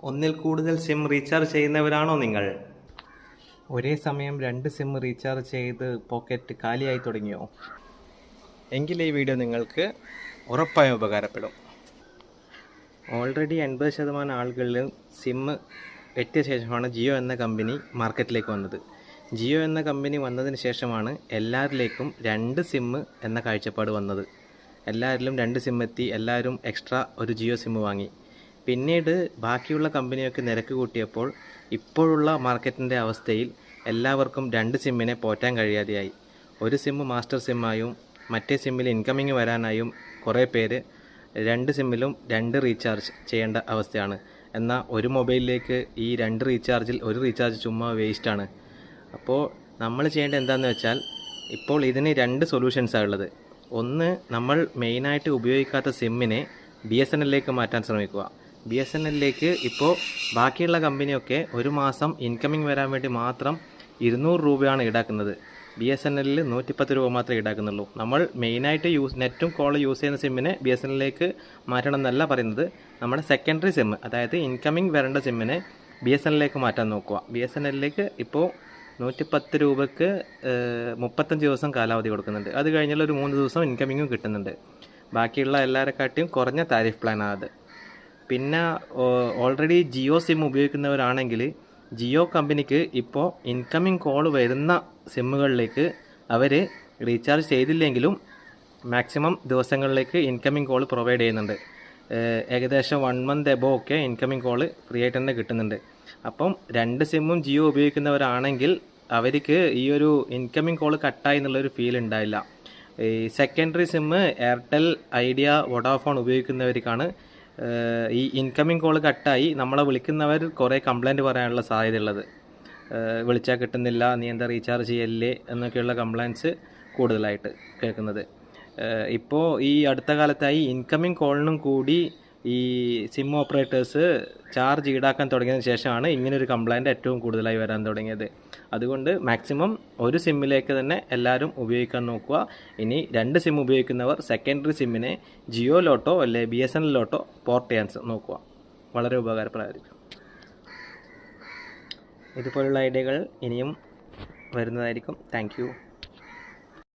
ഒന്നിൽ കൂടുതൽ SIM recharge ചെയ്യുന്നവരാണോ നിങ്ങൾ? ഒരേ സമയം 2 സിം റീചാർജ് ചെയ്ത് പോക്കറ്റ് കാലിയായി തുടങ്ങിയോ? എങ്കിൽ ഈ വീഡിയോ നിങ്ങൾക്ക് ഉറപ്പായും ഉപകാരപ്പെടും. ഓൾറെഡി 80% ആളുകളിൽ സിം എത്തിയ ശേഷമാണ് ജിയോ എന്ന കമ്പനി മാർക്കറ്റിലേക്ക് വന്നത്. ജിയോ എന്ന കമ്പനി വന്നതിന് ശേഷമാണ് എല്ലാവരിലേക്കും 2 സിം എന്ന കാഴ്ചപ്പാട് വന്നത്. എല്ലാവരിലും 2 സിം എത്തി, എല്ലാവരും എക്സ്ട്രാ ഒരു ജിയോ സിം വാങ്ങി. പിന്നീട് ബാക്കിയുള്ള കമ്പനിയൊക്കെ നിരക്ക് കൂട്ടിയപ്പോൾ ഇപ്പോഴുള്ള മാർക്കറ്റിൻ്റെ അവസ്ഥയിൽ എല്ലാവർക്കും 2 സിമ്മിനെ പോറ്റാൻ കഴിയാതെയായി. ഒരു സിം മാസ്റ്റർ സിമ്മായും മറ്റേ സിമ്മിൽ ഇൻകമിങ് വരാനായും കുറേ പേര് 2 സിമ്മിലും 2 റീചാർജ് ചെയ്യേണ്ട അവസ്ഥയാണ്. എന്നാൽ ഒരു മൊബൈലിലേക്ക് ഈ 2 റീചാർജിൽ ഒരു റീചാർജ് ചുമ്മാ വേസ്റ്റാണ്. അപ്പോൾ നമ്മൾ ചെയ്യേണ്ടത് എന്താണെന്ന് വെച്ചാൽ, ഇപ്പോൾ ഇതിന് 2 സൊല്യൂഷൻസാണ് ഉള്ളത്. ഒന്ന്, നമ്മൾ മെയിനായിട്ട് ഉപയോഗിക്കാത്ത സിമ്മിനെ BSNL മാറ്റാൻ ശ്രമിക്കുക. BSNL ഇപ്പോൾ ബാക്കിയുള്ള കമ്പനിയൊക്കെ ഒരു മാസം ഇൻകമിങ് വരാൻ വേണ്ടി മാത്രം 200 രൂപയാണ് ഈടാക്കുന്നത്. BSNL 110 രൂപ മാത്രമേ ഈടാക്കുന്നുള്ളൂ. നമ്മൾ മെയിനായിട്ട് നെറ്റും കോളും യൂസ് ചെയ്യുന്ന സിമ്മിനെ BSNL മാറ്റണം എന്നല്ല പറയുന്നത്. നമ്മുടെ സെക്കൻഡറി സിം, അതായത് ഇൻകമിങ് വരേണ്ട സിമ്മിനെ BSNL മാറ്റാൻ നോക്കുക. BSNL ഇപ്പോൾ 110 രൂപയ്ക്ക് 35 ദിവസം കാലാവധി കൊടുക്കുന്നുണ്ട്. അത് കഴിഞ്ഞാൽ ഒരു 3 ദിവസം ഇൻകമിങ്ങും കിട്ടുന്നുണ്ട്. ബാക്കിയുള്ള എല്ലാവരെക്കാട്ടിയും കുറഞ്ഞ താരിഫ് പ്ലാനാണ് അത്. പിന്നെ ഓൾറെഡി ജിയോ സിം ഉപയോഗിക്കുന്നവരാണെങ്കിൽ ജിയോ കമ്പനിക്ക് ഇപ്പോൾ ഇൻകമിങ് കോൾ വരുന്ന സിമ്മുകളിലേക്ക് അവർ റീചാർജ് ചെയ്തില്ലെങ്കിലും മാക്സിമം ദിവസങ്ങളിലേക്ക് ഇൻകമിങ് കോൾ പ്രൊവൈഡ് ചെയ്യുന്നുണ്ട്. ഏകദേശം 1 മന്ത് എബോ ഒക്കെ ഇൻകമിങ് കോൾ ഫ്രീ ആയിട്ട് തന്നെ കിട്ടുന്നുണ്ട്. അപ്പം 2 സിമ്മും ജിയോ ഉപയോഗിക്കുന്നവരാണെങ്കിൽ അവർക്ക് ഈ ഒരു ഇൻകമിങ് കോൾ കട്ടായി എന്നുള്ളൊരു ഫീൽ ഉണ്ടായില്ല. ഈ secondary SIM Airtel, Idea, Vodafone ഉപയോഗിക്കുന്നവർക്കാണ് ഈ ഇൻകമിങ് കോൾ കട്ടായി നമ്മളെ വിളിക്കുന്നവർ കുറേ കംപ്ലൈൻറ്റ് പറയാനുള്ള സാധ്യതയുള്ളത്. വിളിച്ചാൽ കിട്ടുന്നില്ല, നീ എന്താ റീചാർജ് ചെയ്യല്ലേ എന്നൊക്കെയുള്ള കംപ്ലൈൻറ്റ്സ് കൂടുതലായിട്ട് കേൾക്കുന്നത്. ഇപ്പോൾ ഈ അടുത്ത കാലത്തായി ഇൻകമിങ് കോളിനും കൂടി ഈ സിം ഓപ്പറേറ്റേഴ്സ് ചാർജ് ഈടാക്കാൻ തുടങ്ങിയതിന് ശേഷമാണ് ഇങ്ങനൊരു കംപ്ലൈൻറ്റ് ഏറ്റവും കൂടുതലായി വരാൻ തുടങ്ങിയത്. അതുകൊണ്ട് മാക്സിമം ഒരു സിമ്മിലേക്ക് തന്നെ എല്ലാവരും ഉപയോഗിക്കാൻ നോക്കുക. ഇനി 2 സിം ഉപയോഗിക്കുന്നവർ സെക്കൻഡറി സിമ്മിനെ ജിയോയിലോട്ടോ അല്ലെ BSNL പോർട്ട് ചെയ്യാൻ നോക്കുക. വളരെ ഉപകാരപ്രദമായിരിക്കും. ഇതുപോലുള്ള ഐഡിയകൾ ഇനിയും വരുന്നതായിരിക്കും. Thank you.